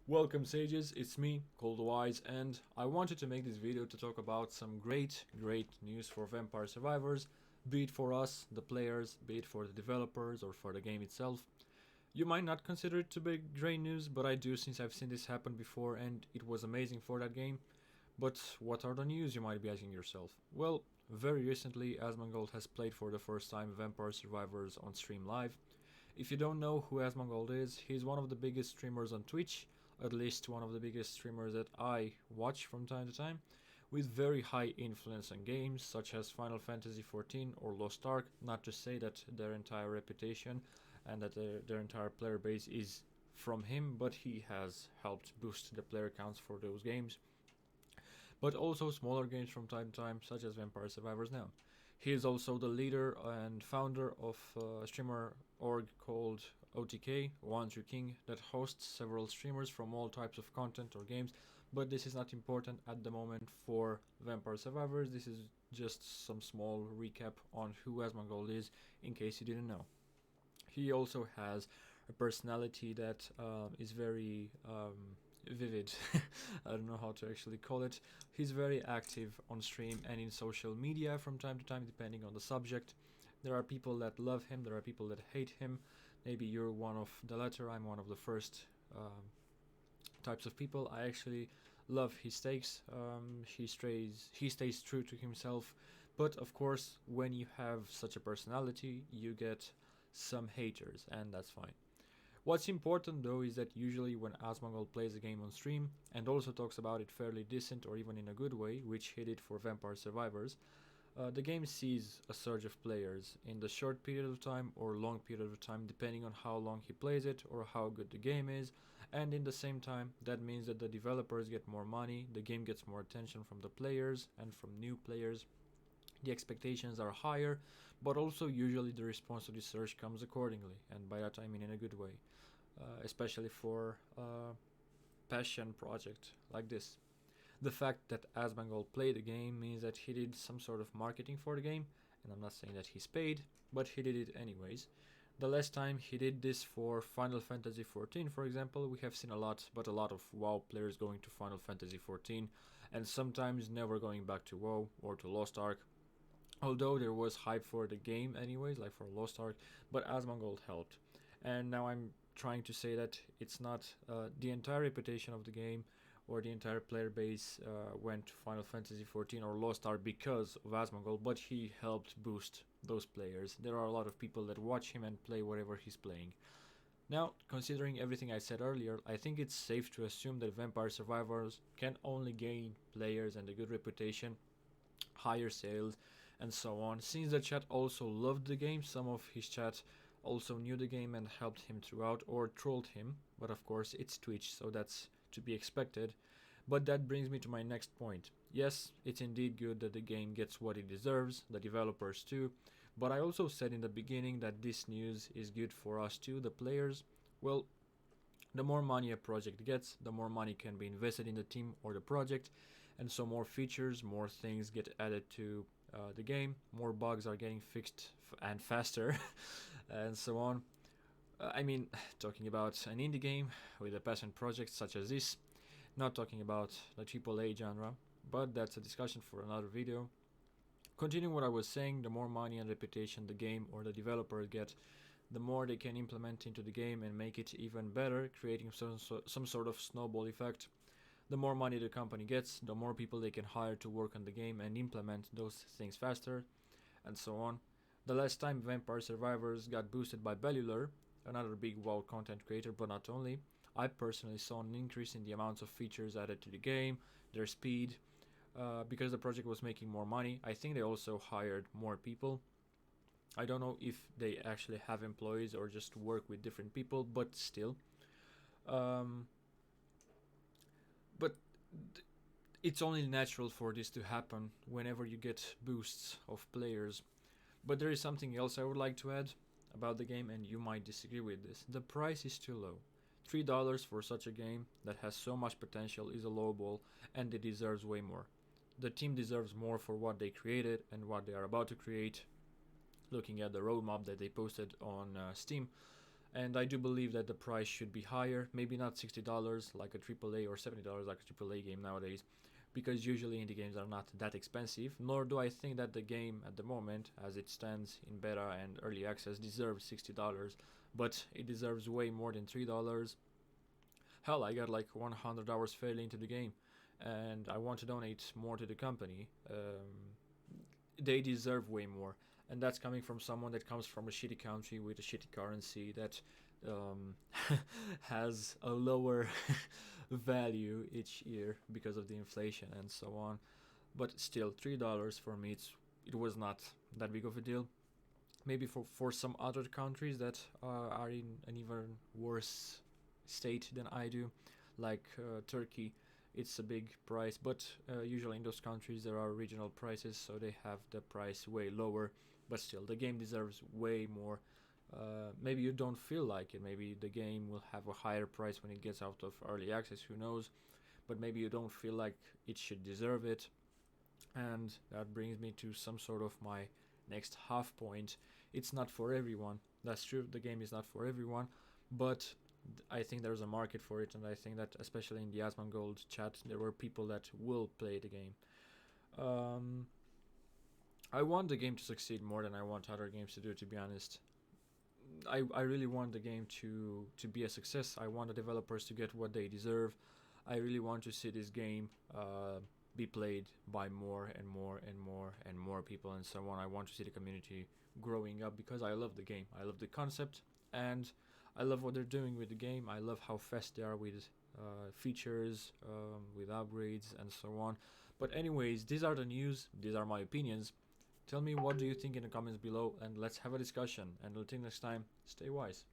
Welcome sages, it's me, Kolo The Wise, and I wanted to make this video to talk about some great news for Vampire Survivors, be it for us, the players, be it for the developers or for the game itself. You might not consider it to be great news, but I do since I've seen this happen before and it was amazing for that game. But what are the news, you might be asking yourself? Well, very recently Asmongold has played for the first time Vampire Survivors on stream live. If you don't know who Asmongold is, he's one of the biggest streamers on Twitch, at least one of the biggest streamers that I watch from time to time, with very high influence on games such as Final Fantasy XIV or Lost Ark, not to say that their entire reputation and that their entire player base is from him, but he has helped boost the player counts for those games. But also smaller games from time to time, such as Vampire Survivors now. He is also the leader and founder of a streamer org called OTK, One True King, that hosts several streamers from all types of content or games, but this is not important at the moment for Vampire Survivors. This is just some small recap on who Asmongold is, in case you didn't know. He also has a personality that is very vivid. I don't know how to actually call it. He's very active on stream and in social media from time to time, depending on the subject. There are people that love him, there are people that hate him. Maybe you're one of the latter, I'm one of the first types of people. I actually love his takes. He stays true to himself, but of course when you have such a personality you get some haters, and that's fine. What's important though is that usually when Asmongold plays a game on stream and also talks about it fairly decent or even in a good way, which he did for Vampire Survivors, the game sees a surge of players in the short period of time or long period of time, depending on how long he plays it or how good the game is. And in the same time, that means that the developers get more money, the game gets more attention from the players and from new players. The expectations are higher, but also usually the response to the surge comes accordingly, and by that I mean in a good way, especially for a passion project like this. The fact that Asmongold played the game means that he did some sort of marketing for the game, and I'm not saying that he's paid, but he did it anyways. The last time he did this for Final Fantasy XIV, for example, we have seen a lot of WoW players going to Final Fantasy XIV, and sometimes never going back to WoW or to Lost Ark. Although there was hype for the game anyways, like for Lost Ark, but Asmongold helped. And now I'm trying to say that it's not the entire reputation of the game or the entire player base went to Final Fantasy XIV or Lost Ark because of Asmongold, but he helped boost those players. There are a lot of people that watch him and play whatever he's playing. Now, considering everything I said earlier, I think it's safe to assume that Vampire Survivors can only gain players and a good reputation, higher sales, and so on. Since the chat also loved the game, some of his chat also knew the game and helped him throughout or trolled him, but of course it's Twitch, so that's to be expected. But that brings me to my next point. Yes, it's indeed good that the game gets what it deserves, the developers too, but I also said in the beginning that this news is good for us too, the players. Well, the more money a project gets, the more money can be invested in the team or the project, and so more features, more things get added to the game, more bugs are getting fixed and faster, and so on. I mean, talking about an indie game with a passion project such as this, not talking about the AAA genre, but that's a discussion for another video. Continuing what I was saying, the more money and reputation the game or the developer get, the more they can implement into the game and make it even better, creating some sort of snowball effect. The more money the company gets, the more people they can hire to work on the game and implement those things faster, and so on. The last time Vampire Survivors got boosted by Bellular, another big WoW content creator, but not only, I personally saw an increase in the amounts of features added to the game, their speed, because the project was making more money. I think they also hired more people. I don't know if they actually have employees or just work with different people, but still. But it's only natural for this to happen whenever you get boosts of players. But there is something else I would like to add about the game, and you might disagree with this. The price is too low. $3 for such a game that has so much potential is a low ball, and it deserves way more. The team deserves more for what they created and what they are about to create. Looking at the roadmap that they posted on Steam, And I do believe that the price should be higher, maybe not $60 like a AAA or $70 like a AAA game nowadays, because usually indie games are not that expensive, nor do I think that the game at the moment, as it stands in beta and early access, deserves $60, but it deserves way more than $3. Hell, I got like 100 hours fairly into the game, and I want to donate more to the company. They deserve way more, and that's coming from someone that comes from a shitty country with a shitty currency that um, has a lower value each year because of the inflation and so on. But still, $3 for me, it was not that big of a deal. Maybe for some other countries that are in an even worse state than I do, like Turkey, it's a big price, but usually in those countries there are regional prices, so they have the price way lower. But still, the game deserves way more. Maybe you don't feel like it. Maybe the game will have a higher price when it gets out of early access. Who knows? But maybe you don't feel like it should deserve it. And that brings me to some sort of my next half point. It's not for everyone. That's true. The game is not for everyone, but I think there's a market for it, and I think that especially in the Asmongold chat, there were people that will play the game. Um, I want the game to succeed more than I want other games to do. To be honest, I really want the game to be a success. I want the developers to get what they deserve. I really want to see this game be played by more and more and more and more people and so on. I want to see the community growing up because I love the game. I love the concept, and I love what they're doing with the game. I love how fast they are with features, with upgrades, and so on. But anyways, these are the news. These are my opinions. Tell me what do you think in the comments below, and let's have a discussion. And until next time, stay wise.